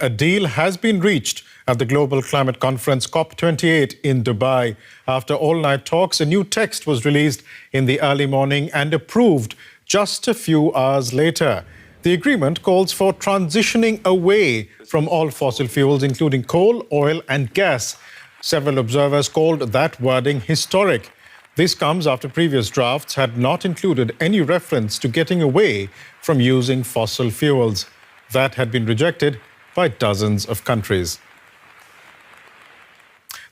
A deal has been reached at the global climate conference COP28 in Dubai. After all-night talks, a new text was released in the early morning and approved just a few hours later. The agreement calls for transitioning away from all fossil fuels, including coal, oil and gas. Several observers called that wording historic. This comes after previous drafts had not included any reference to getting away from using fossil fuels. That had been rejected by dozens of countries.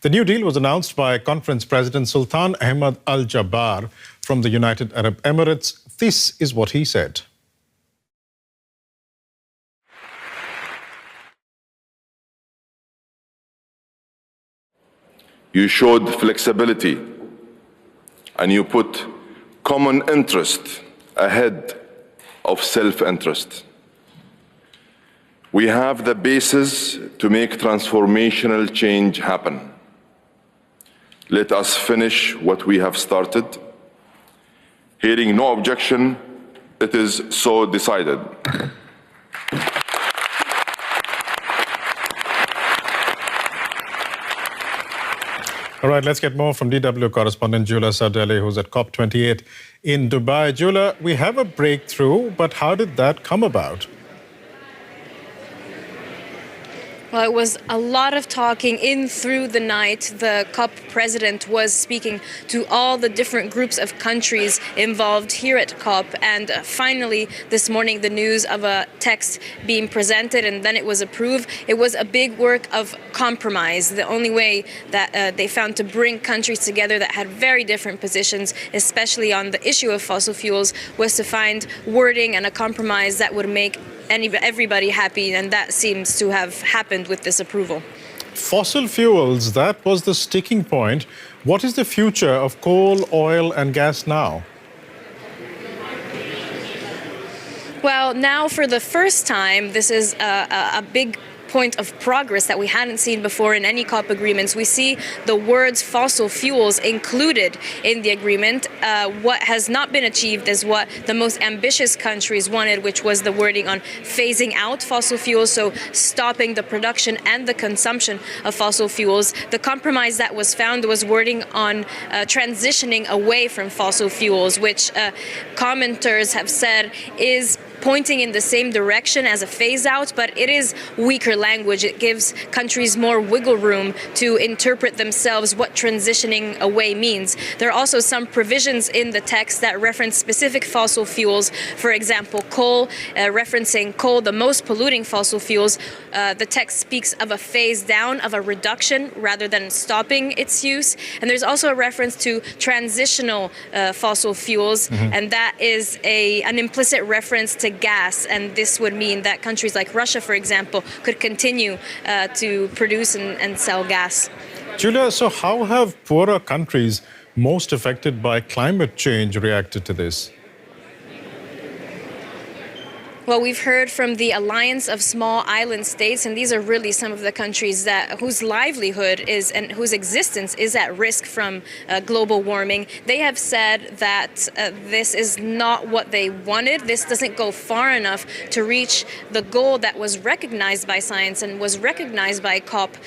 The new deal was announced by Conference President Sultan Ahmed Al Jaber from the United Arab Emirates. This is what he said. You showed flexibility and you put common interest ahead of self-interest. We have the basis to make transformational change happen. Let us finish what we have started. Hearing no objection, it is so decided. All right, let's get more from DW correspondent Jula Sardeli, who's at COP28 in Dubai. Jula, we have a breakthrough, but how did that come about? Well, it was a lot of talking in through the night. The COP president was speaking to all the different groups of countries involved here at COP. And finally, this morning, the news of a text being presented and then it was approved. It was a big work of compromise. The only way that they found to bring countries together that had very different positions, especially on the issue of fossil fuels, was to find wording and a compromise that would make everybody happy, and that seems to have happened with this approval. Fossil fuels, that was the sticking point. What is the future of coal, oil and gas now? Well, now for the first time, this is a big point of progress that we hadn't seen before in any COP agreements. We see the words fossil fuels included in the agreement. What has not been achieved is what the most ambitious countries wanted, which was the wording on phasing out fossil fuels, so stopping the production and the consumption of fossil fuels. The compromise that was found was wording on transitioning away from fossil fuels, which commenters have said is pointing in the same direction as a phase out, but it is weaker language. It gives countries more wiggle room to interpret themselves what transitioning away means. There are also some provisions in the text that reference specific fossil fuels. For example, coal, referencing coal, the most polluting fossil fuels. The text speaks of a phase down, of a reduction rather than stopping its use. And there's also a reference to transitional fossil fuels, and that is an implicit reference to gas, and this would mean that countries like Russia, for example, could continue to produce and sell gas. Julia, so how have poorer countries most affected by climate change reacted to this? Well, we've heard from the Alliance of Small Island States, and these are really some of the countries whose livelihood is and whose existence is at risk from global warming. They have said that this is not what they wanted. This doesn't go far enough to reach the goal that was recognized by science and was recognized by COP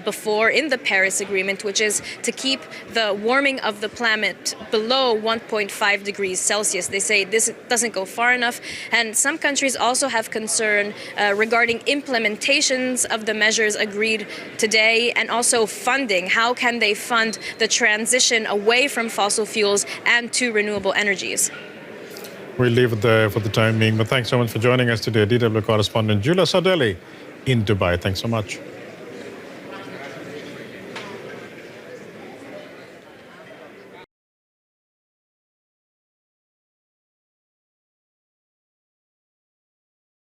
before in the Paris Agreement, which is to keep the warming of the planet below 1.5 degrees Celsius. They say this doesn't go far enough, and some countries also have concern regarding implementations of the measures agreed today and also funding. How can they fund the transition away from fossil fuels and to renewable energies? We'll leave it there for the time being, but thanks so much for joining us today. DW correspondent Jula Sardeli in Dubai. Thanks so much.